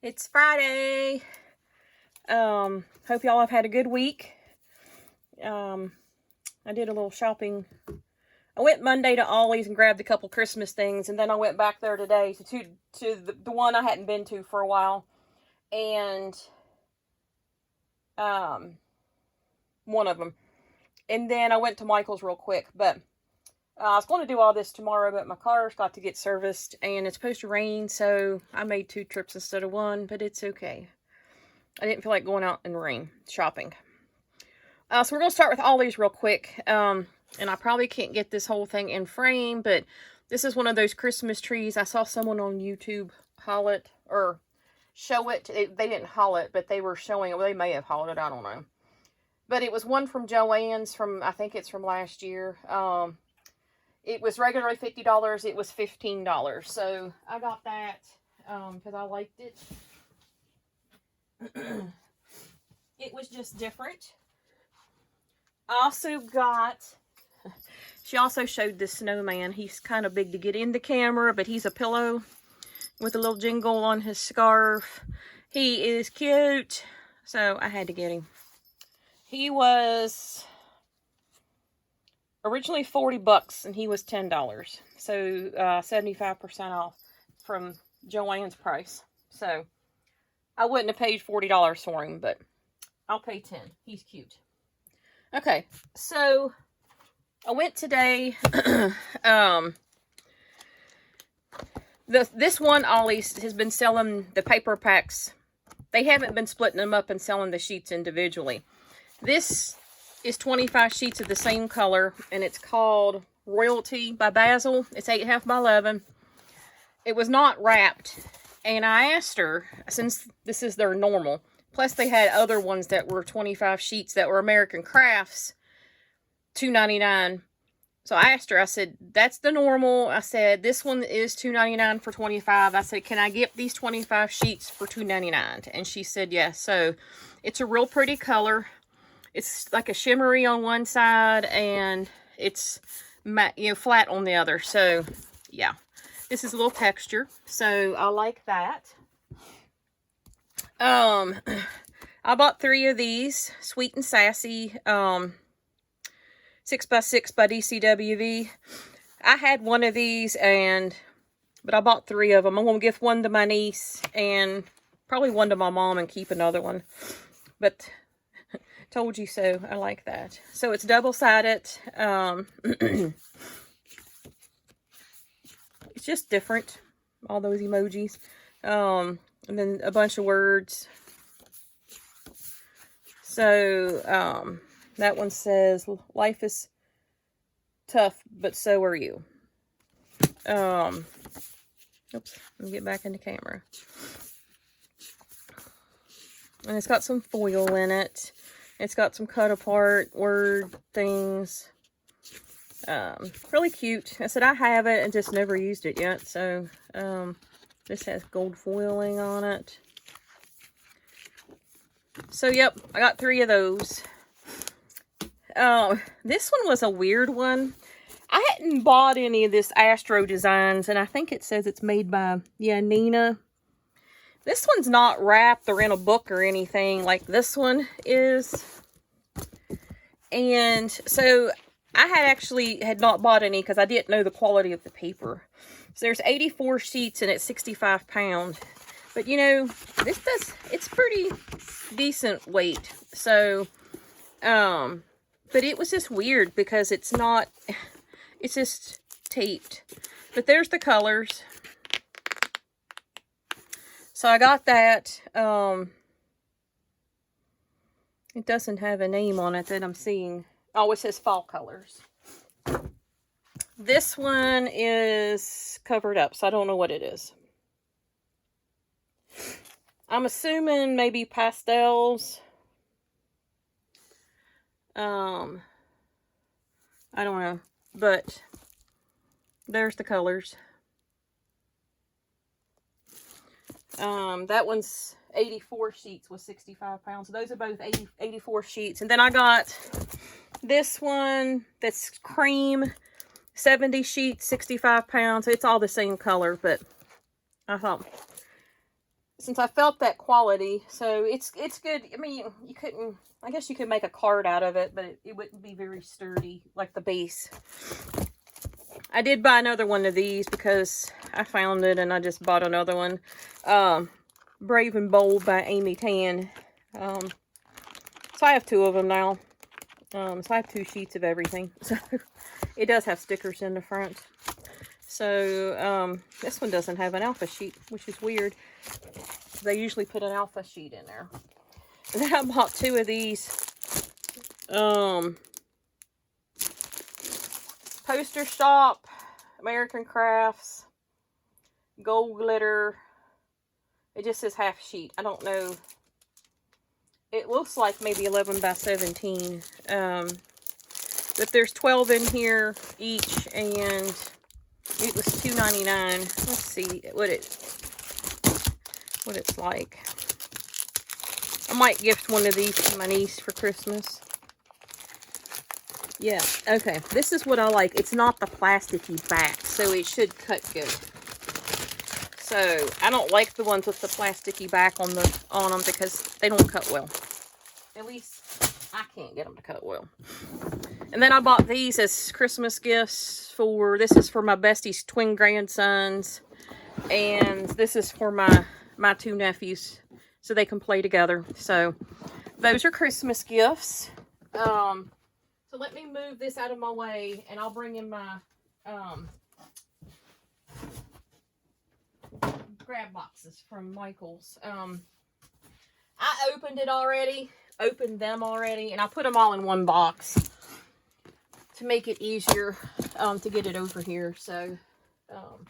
It's Friday. Hope y'all have had a good week. I did a little shopping. I went Monday to Ollie's and grabbed a couple Christmas things, and then I went back there today to the one I hadn't been to for a while, and one of them. And then I went to Michael's real quick, but I was going to do all this tomorrow, but my car's got to get serviced, and it's supposed to rain, so I made 2 trips instead of 1, but it's okay. I didn't feel like going out in the rain shopping. So we're going to start with Ollie's real quick, and I probably can't get this whole thing in frame, but this is one of those Christmas trees. I saw someone on YouTube haul it, or show it. They didn't haul it, but they were showing it. Well, they may have hauled it, I don't know. But it was one from Joann's from, I think it's from last year. It was regularly $50. It was $15. So I got that because I liked it. It was just different. I also got, she also showed this snowman. He's kind of big to get in the camera, but he's a pillow with a little jingle on his scarf. He is cute, so I had to get him. He was originally $40 and he was $10. So 75% off from Joann's price. So I wouldn't have paid $40 for him, but I'll pay $10. He's cute. Okay, so I went today. This one, Ollie's, has been selling the paper packs. They haven't been splitting them up and selling the sheets individually. This is 25 sheets of the same color, and it's called Royalty by Basil. It's 8.5 by 11. It was not wrapped, and I asked her, since this is their normal, plus they had other ones that were 25 sheets that were American Crafts, $2.99. So I asked her, I said, that's the normal. I said, this one is $2.99 for 25. I said, can I get these 25 sheets for $2.99? And she said, yes. So it's a real pretty color. It's like a shimmery on one side, and it's matte, flat on the other. So yeah, this is a little texture. So I like that. I bought 3 of these, Sweet and Sassy, 6x6 by DCWV. I had one of these, but I bought 3 of them. I'm going to give one to my niece and probably one to my mom and keep another one. But told you so. I like that. So it's double-sided. It's just different. All those emojis. And then a bunch of words. So, that one says, life is tough, but so are you. Oops, let me get back in the camera. And it's got some foil in it. It's got some cut apart word things. Really cute. I said I have it and just never used it yet. So, this has gold foiling on it. So, yep, I got 3 of those. This one was a weird one. I hadn't bought any of this Astro Designs, and I think it says it's made by, Nina. This one's not wrapped or in a book or anything like this one is. And so I had not bought any because I didn't know the quality of the paper. So there's 84 sheets and it's 65 pounds. But it's pretty decent weight. So, but it was just weird because it's just taped. But there's the colors. So I got that. It doesn't have a name on it that I'm seeing. Oh, it says fall colors. This one is covered up, so I don't know what it is. I'm assuming maybe pastels. I don't know, but there's the colors. That one's 84 sheets with 65 pounds. So those are both 84 sheets. And then I got this one that's cream, 70 sheets, 65 pounds. It's all the same color, but I thought since I felt that quality. So it's good. I mean, you couldn't, I guess you could make a card out of it, but it wouldn't be very sturdy like the base. I did buy another one of these because I found it and I just bought another one. Brave and Bold by Amy Tan. So I have 2 of them now. So I have 2 sheets of everything. So it does have stickers in the front. So this one doesn't have an alpha sheet, which is weird. They usually put an alpha sheet in there. And then I bought 2 of these Poster Shop American Crafts gold glitter. It just says half sheet. I don't know. It looks like maybe 11 by 17. But there's 12 in here each, and it was $2.99. Let's see what it's like. I might gift one of these to my niece for Christmas. Yeah, okay. This is what I like. It's not the plasticky back, so it should cut good. So I don't like the ones with the plasticky back on them because they don't cut well. At least I can't get them to cut well. And then I bought these as Christmas gifts for, this is for my bestie's twin grandsons, and this is for my 2 nephews, so they can play together. So those are Christmas gifts. So let me move this out of my way, and I'll bring in my grab boxes from Michael's. I opened them already, and I put them all in one box to make it easier to get it over here. So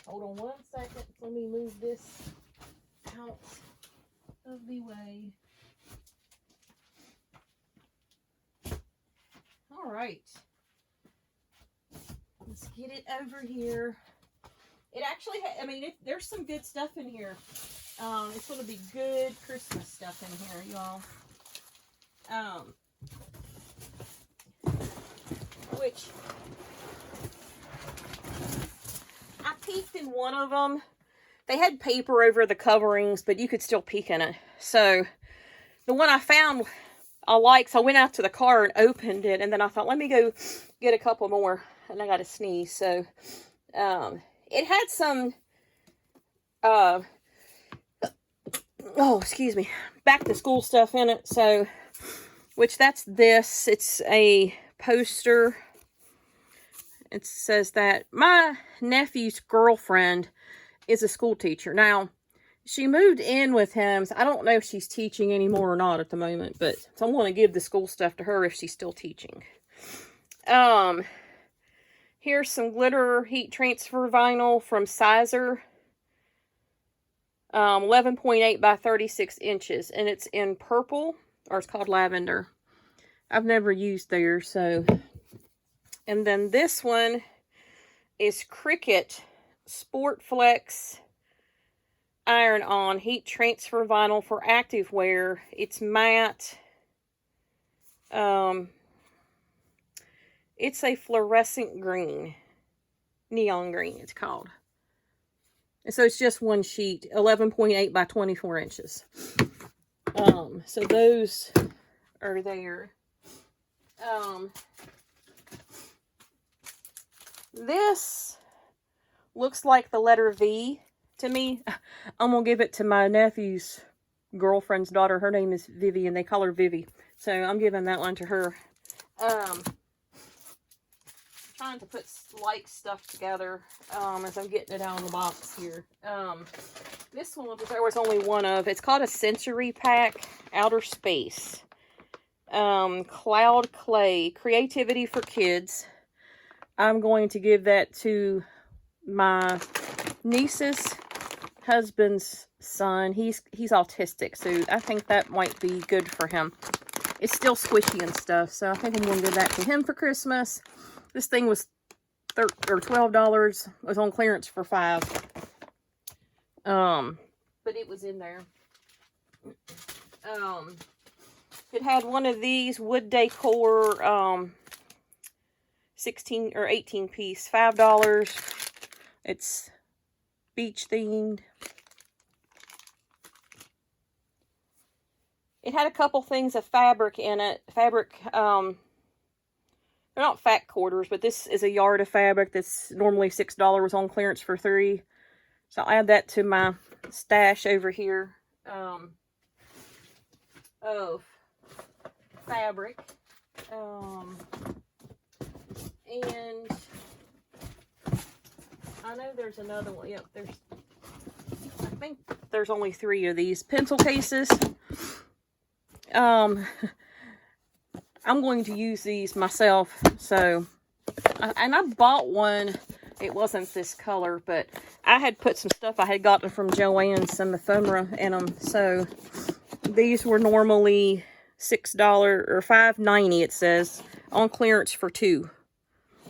hold on one second. Let me move this out of the way. All right, let's get it over here. It actually, there's some good stuff in here. It's going to be good Christmas stuff in here, y'all. Which I peeked in one of them. They had paper over the coverings, but you could still peek in it. So the one I found I liked, so I went out to the car and opened it, and then I thought, let me go get a couple more, and I got to sneeze. So it had some excuse me, back to school stuff in it. So, which that's this. It's a poster. It says that my nephew's girlfriend is a school teacher. Now, she moved in with him, so I don't know if she's teaching anymore or not at the moment, but so I'm going to give the school stuff to her if she's still teaching. Here's some glitter heat transfer vinyl from Sizer. 11.8 by 36 inches, and it's in purple, or it's called lavender. I've never used theirs, so. And then this one is Cricut Sport Flex iron-on heat transfer vinyl for activewear. It's matte. It's a fluorescent green, neon green it's called. And so it's just one sheet, 11.8 by 24 inches. So those are there. This looks like the letter V to me. I'm going to give it to my nephew's girlfriend's daughter. Her name is Vivi, and they call her Vivi. So I'm giving that one to her. Trying to put like stuff together as I'm getting it out of the box here. This one there was only one of. It's called a sensory pack, outer space. Cloud clay, creativity for kids. I'm going to give that to my niece's husband's son. He's autistic, so I think that might be good for him. It's still squishy and stuff, so I think I'm going to give that to him for Christmas. This thing was $12. It was on clearance for $5. But it was in there. It had one of these wood decor 16 or 18 piece, $5. It's beach themed. It had a couple things of fabric in it. Fabric, they're not fat quarters, but this is a yard of fabric that's normally $6 on clearance for $3. So I'll add that to my stash over here of fabric. And I know there's another one. Yep, I think there's only 3 of these pencil cases. I'm going to use these myself. So, and I bought one. It wasn't this color, but I had put some stuff I had gotten from Joann's, some ephemera in them. So these were normally $6 or $5.90, it says, on clearance for 2.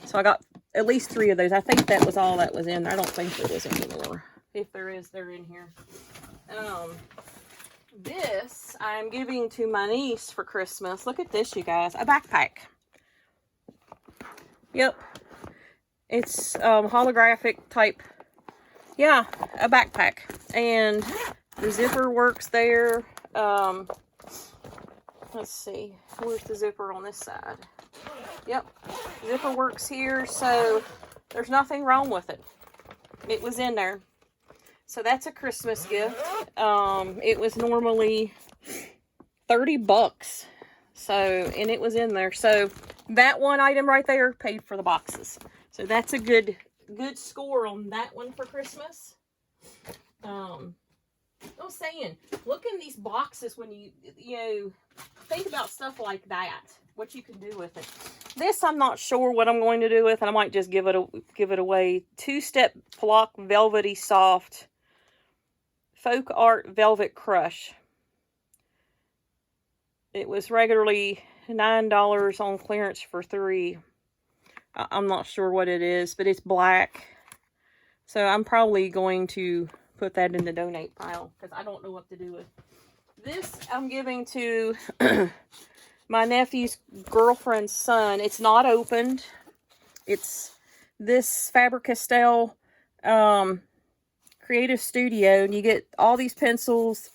So I got at least 3 of those. I think that was all that was in there. I don't think there was any more. If there is, they're in here. This I'm giving to my niece for Christmas. Look at this, you guys. A backpack. Yep. It's holographic type. Yeah, a backpack. And the zipper works there. Let's see. Where's the zipper on this side? Yep. Zipper works here, so there's nothing wrong with it. It was in there. So that's a Christmas gift. It was normally $30. So, and it was in there. So that one item right there paid for the boxes. So that's a good score on that one for Christmas. I was saying, look in these boxes when you think about stuff like that, what you can do with it. This I'm not sure what I'm going to do with, and I might just give it away. 2-step flock velvety soft folk art velvet crush. It was regularly $9 on clearance for $3. I'm not sure what it is, but it's black. So I'm probably going to put that in the donate pile because I don't know what to do with. This I'm giving to my nephew's girlfriend's son. It's not opened. It's this Faber-Castell Creative Studio, and you get all these pencils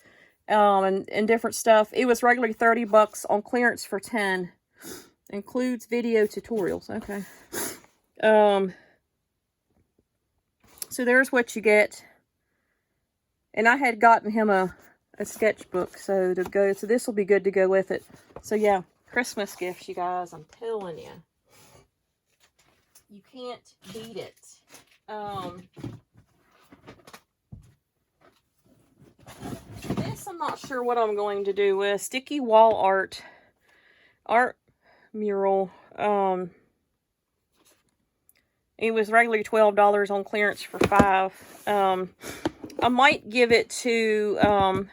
and different stuff. It was regularly $30 on clearance for $10. Includes video tutorials. Okay. So there's what you get. And I had gotten him a sketchbook, so this will be good to go with it. So yeah, Christmas gifts, you guys, I'm telling you. You can't beat it. This I'm not sure what I'm going to do with. Sticky wall art mural. It was regularly $12 on clearance for $5. I might give it to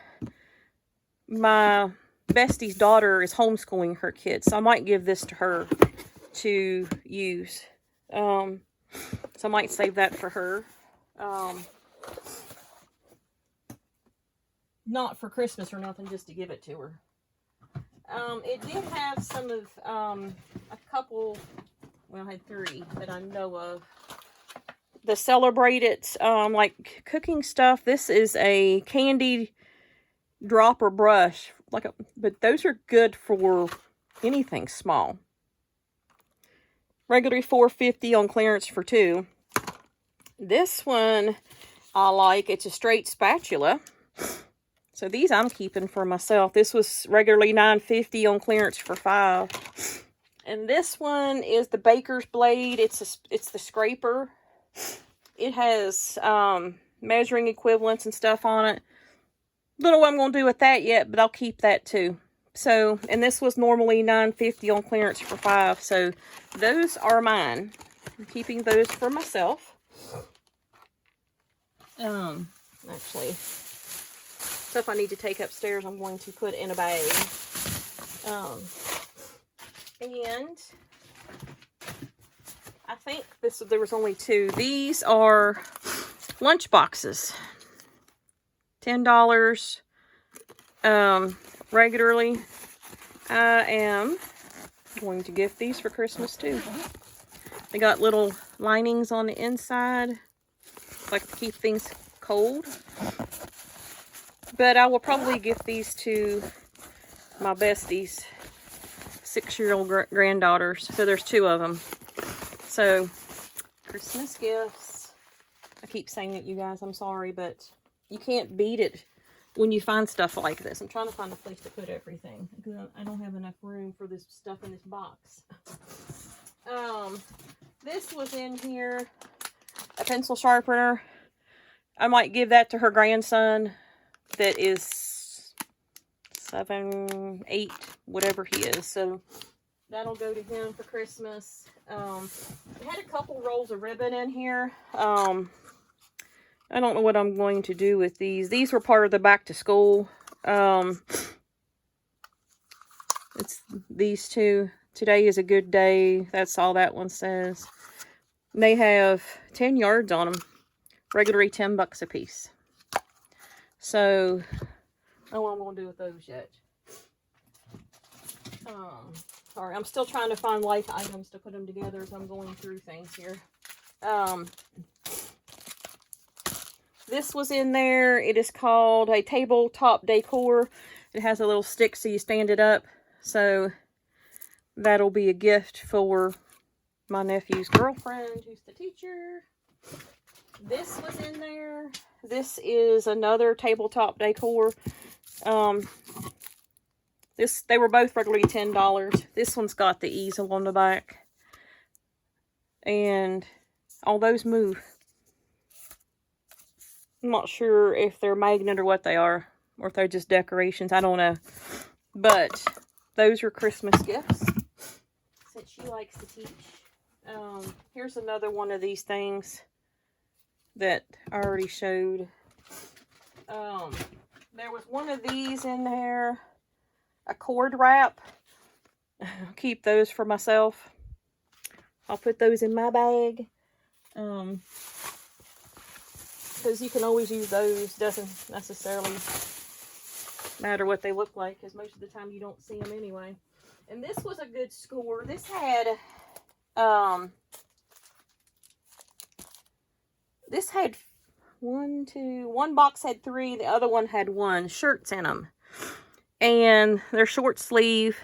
my bestie's daughter is homeschooling her kids, so I might give this to her to use. So I might save that for her. Not for Christmas or nothing, just to give it to her. It did have some of a couple, well, I had 3 that I know of. The Celebrate It, like cooking stuff. This is a candy dropper brush, but those are good for anything small. Regularly $4.50 on clearance for $2. This one I like. It's a straight spatula. So these I'm keeping for myself. This was regularly $9.50 on clearance for $5. And this one is the baker's blade. It's the scraper. It has measuring equivalents and stuff on it. Don't know what I'm going to do with that yet, but I'll keep that too. So, and this was normally $9.50 on clearance for $5. So those are mine. I'm keeping those for myself. Actually, stuff I need to take upstairs, I'm going to put in a bag. And I think there was only 2. These are lunch boxes. $10 regularly. I am going to gift these for Christmas too. They got little linings on the inside, like to keep things cold. But I will probably gift these to my besties' 6-year-old granddaughters. So there's 2 of them. So Christmas gifts. I keep saying it, you guys. I'm sorry, but you can't beat it when you find stuff like this. I'm trying to find a place to put everything because I don't have enough room for this stuff in this box. This was in here, a pencil sharpener. I might give that to her grandson that is 7, 8, whatever he is. So that'll go to him for Christmas. It had a couple rolls of ribbon in here. I don't know what I'm going to do with these. These were part of the back to school. It's these 2. Today is a good day. That's all that one says. They have 10 yards on them. Regularly $10 a piece. So, I don't know what I'm going to do with those yet. Sorry, I'm still trying to find life items to put them together as I'm going through things here. This was in there. It is called a tabletop decor. It has a little stick so you stand it up. So that'll be a gift for my nephew's girlfriend, who's the teacher. This was in there. This is another tabletop decor. They were both regularly $10. This one's got the easel on the back. And all those move. I'm not sure if they're magnet or what they are, or if they're just decorations. I don't know. But those are Christmas gifts, since she likes to teach. Here's another one of these things that I already showed. There was one of these in there, a cord wrap. I'll keep those for myself. I'll put those in my bag. Because you can always use those. Doesn't necessarily matter what they look like, because most of the time you don't see them anyway. And this was a good score. This had one box had 3, the other one had 1 shirts in them, and they're short sleeve.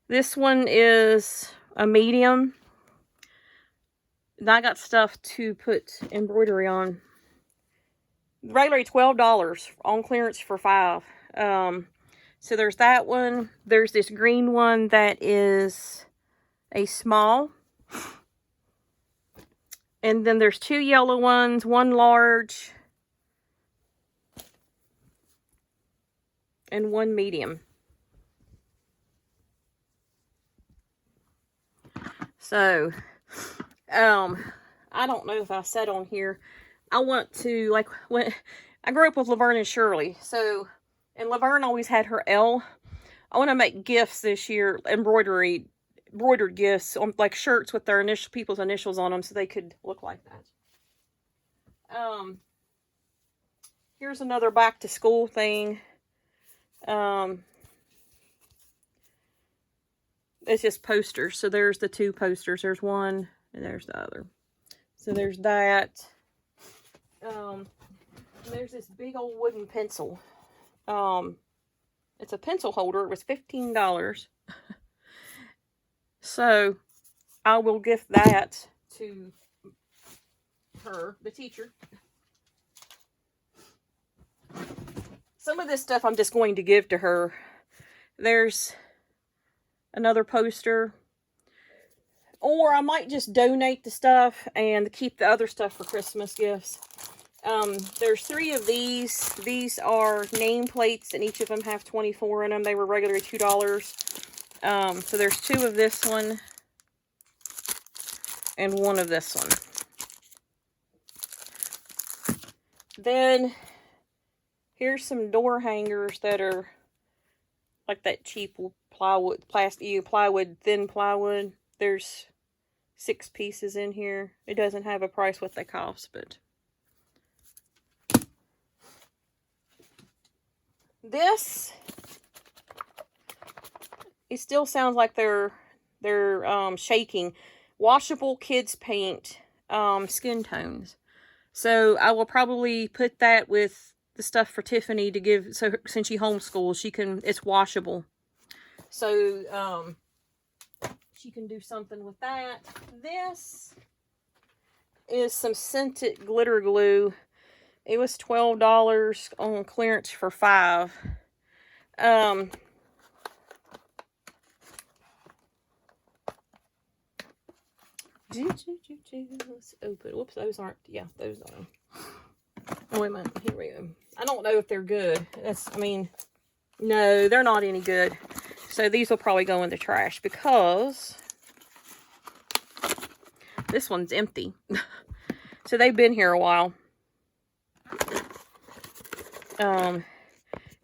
This one is a medium, and I got stuff to put embroidery on. Regularly $12, on clearance for $5. So there's that one. There's this green one that is a small. And then there's 2 yellow ones, 1 large, and 1 medium. So, I don't know if I said on here, I want to, like, when I grew up with Laverne and Shirley, so, and Laverne always had her L. I want to make gifts this year, embroidered gifts, on, like, shirts with their people's initials on them, so they could look like that. Here's another back to school thing. It's just posters. So there's the 2 posters. There's one, and there's the other. So there's that. There's this big old wooden pencil. It's a pencil holder. It was $15. So I will gift that to her, the teacher. Some of this stuff I'm just going to give to her. There's another poster. Or I might just donate the stuff and keep the other stuff for Christmas gifts. There's 3 of these. These are nameplates, and each of them have 24 in them. They were regularly $2. So there's 2 of this one and 1 of this one. Then here's some door hangers that are like that cheap plywood, thin plywood. There's 6 pieces in here. It doesn't have a price what they cost, but this, it still sounds like they're shaking. Washable kids paint, skin tones. So I will probably put that with the stuff for Tiffany to give, so since she homeschools, she can, it's washable. So, she can do something with that. This is some scented glitter glue. It was $12 on clearance for $5. Let's open. Whoops, those aren't. Yeah, those aren't. Oh, wait a minute. Here we go. I don't know if they're good. I mean, no, they're not any good. So these will probably go in the trash because this one's empty. So they've been here a while.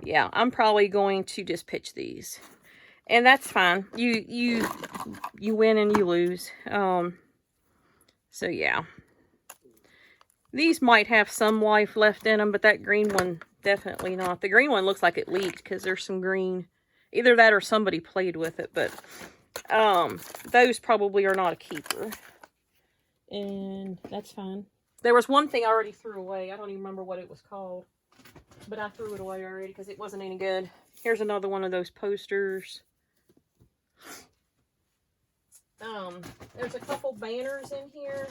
Yeah, I'm probably going to just pitch these. And that's fine. You win and you lose. So yeah. These might have some life left in them, but that green one, definitely not. The green one looks like it leaked because there's some green. Either that or somebody played with it, but those probably are not a keeper. And that's fine. There was one thing I already threw away. I don't even remember what it was called. But I threw it away already because it wasn't any good. Here's another one of those posters. There's a couple banners in here.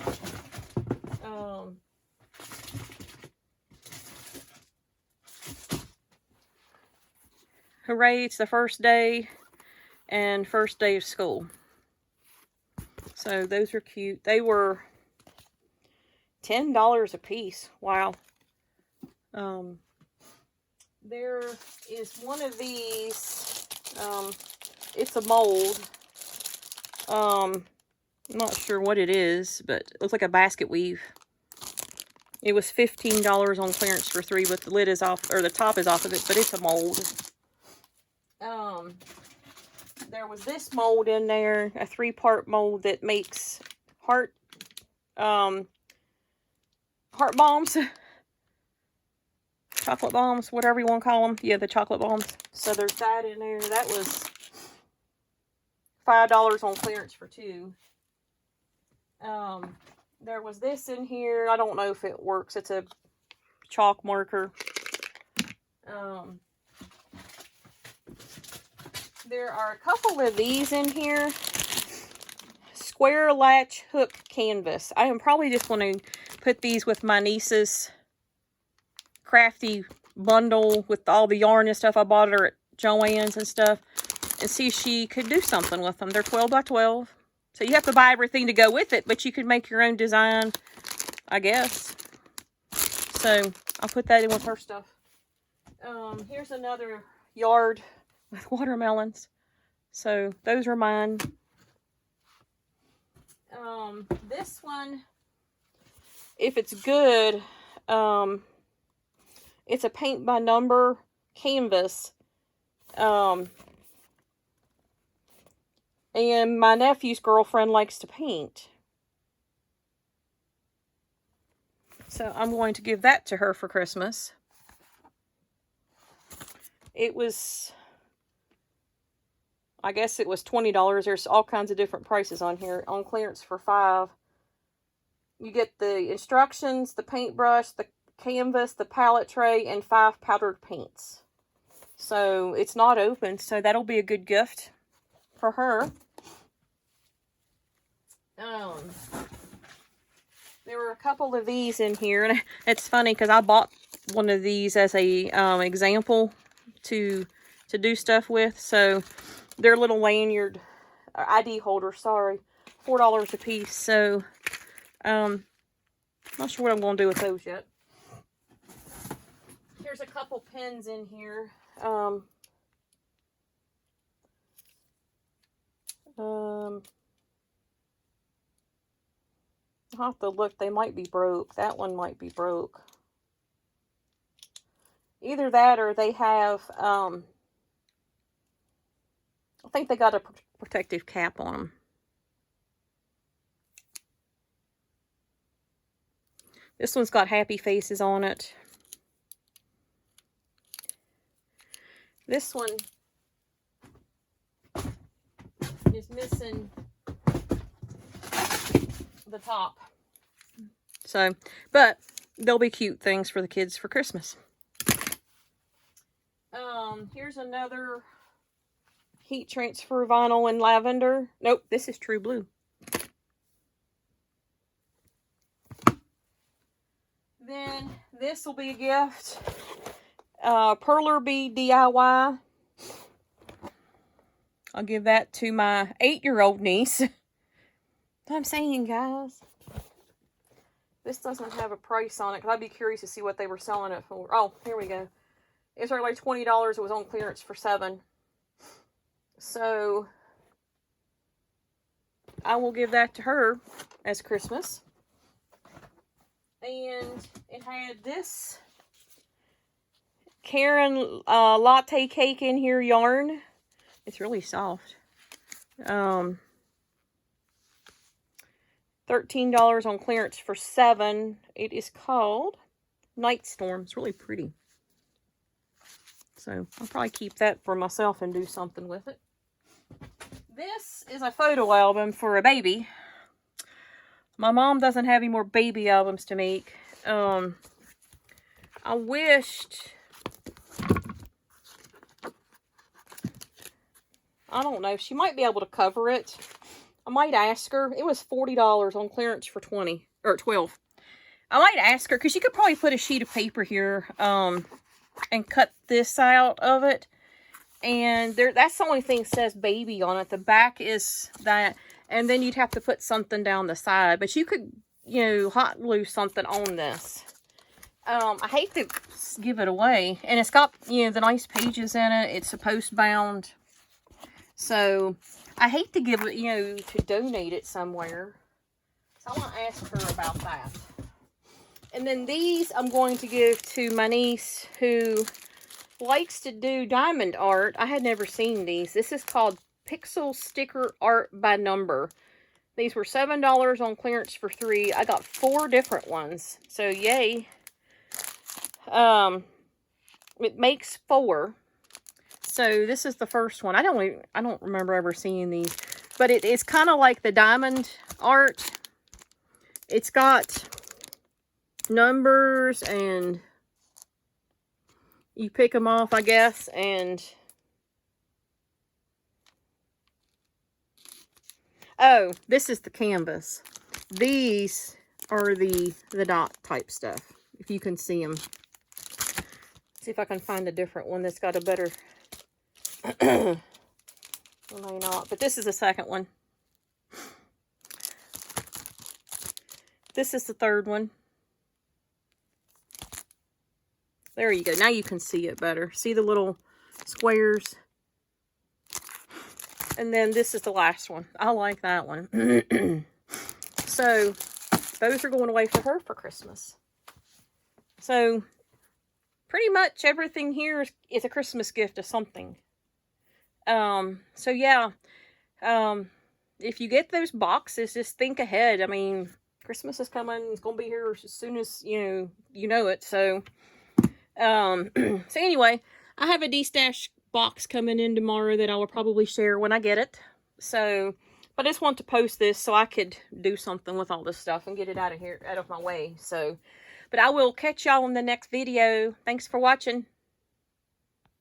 Hooray, it's the first day and first day of school. So those are cute. They were $10 a piece. Wow. There is one of these. It's a mold. I'm not sure what it is, but it looks like a basket weave. It was $15 on clearance for $3, but the lid is off, or the top is off of it, but it's a mold. There was this mold in there, a 3-part mold that makes heart bombs. Chocolate bombs, whatever you want to call them. Yeah, the chocolate bombs. So there's that in there. That was $5 on clearance for 2. There was this in here. I don't know if it works. It's a chalk marker. There are a couple of these in here. Square latch hook canvas. I am probably just going to put these with my niece's crafty bundle with all the yarn and stuff I bought her at Joann's and stuff, and see if she could do something with them. They're 12 by 12, so you have to buy everything to go with it, but you could make your own design, I guess. So I'll put that in with her stuff. Here's another yard with watermelons, so those are mine. This one, if it's good, it's a paint by number canvas. And my nephew's girlfriend likes to paint. So I'm going to give that to her for Christmas. It was, I guess it was $20. There's all kinds of different prices on here. On clearance for $5. You get the instructions, the paintbrush, the canvas, the palette tray, and 5 powdered paints. So it's not open, so that'll be a good gift for her. There were a couple of these in here, and it's funny because I bought one of these as a example to do stuff with. So they're little lanyard ID holders, sorry, $4 a piece. So not sure what I'm going to do with those yet. Here's a couple pens in here. I'll have to look. They might be broke. That one might be broke. Either that or they have, I think they got a protective cap on them. This one's got happy faces on it. This one is missing the top. So, but they'll be cute things for the kids for Christmas. Here's another heat transfer vinyl in lavender. Nope, this is true blue. Then this will be a gift. Perler Bead DIY. I'll give that to my 8-year-old niece. What I'm saying, guys. This doesn't have a price on it, because I'd be curious to see what they were selling it for. Oh, here we go. It was like $20. It was on clearance for $7. So, I will give that to her as Christmas. And it had this Karen latte cake in here yarn. It's really soft. $13 on clearance for $7. It is called Night Storm. It's really pretty. So I'll probably keep that for myself and do something with it. This is a photo album for a baby. My mom doesn't have any more baby albums to make. I wished... I don't know. She might be able to cover it. I might ask her. It was $40 on clearance for $20 or $12. I might ask her because she could probably put a sheet of paper here and cut this out of it. And that's the only thing that says baby on it. The back is that, and then you'd have to put something down the side. But you could, you know, hot glue something on this. I hate to give it away. And it's got, you know, the nice pages in it. It's a post bound. So, I hate to give it, you know, to donate it somewhere. So, I want to ask her about that. And then these I'm going to give to my niece who likes to do diamond art. I had never seen these. This is called Pixel Sticker Art by Number. These were $7 on clearance for $3. I got 4 different ones. So, yay. It makes 4. So this is the first one. I don't remember ever seeing these, but it is kind of like the diamond art. It's got numbers and you pick them off, I guess, and oh, this is the canvas. These are the dot type stuff, if you can see them. See if I can find a different one that's got a better... Well, may not, but this is the second one. This is the third one. There you go. Now you can see it better. See the little squares? And then this is the last one. I like that one. So, those are going away for her for Christmas. So, pretty much everything here is a Christmas gift of something. So yeah, if you get those boxes, just think ahead. I mean, Christmas is coming. It's going to be here as soon as, you know it. So, so anyway, I have a D-Stash box coming in tomorrow that I will probably share when I get it. So, but I just want to post this so I could do something with all this stuff and get it out of my way. So, but I will catch y'all in the next video. Thanks for watching.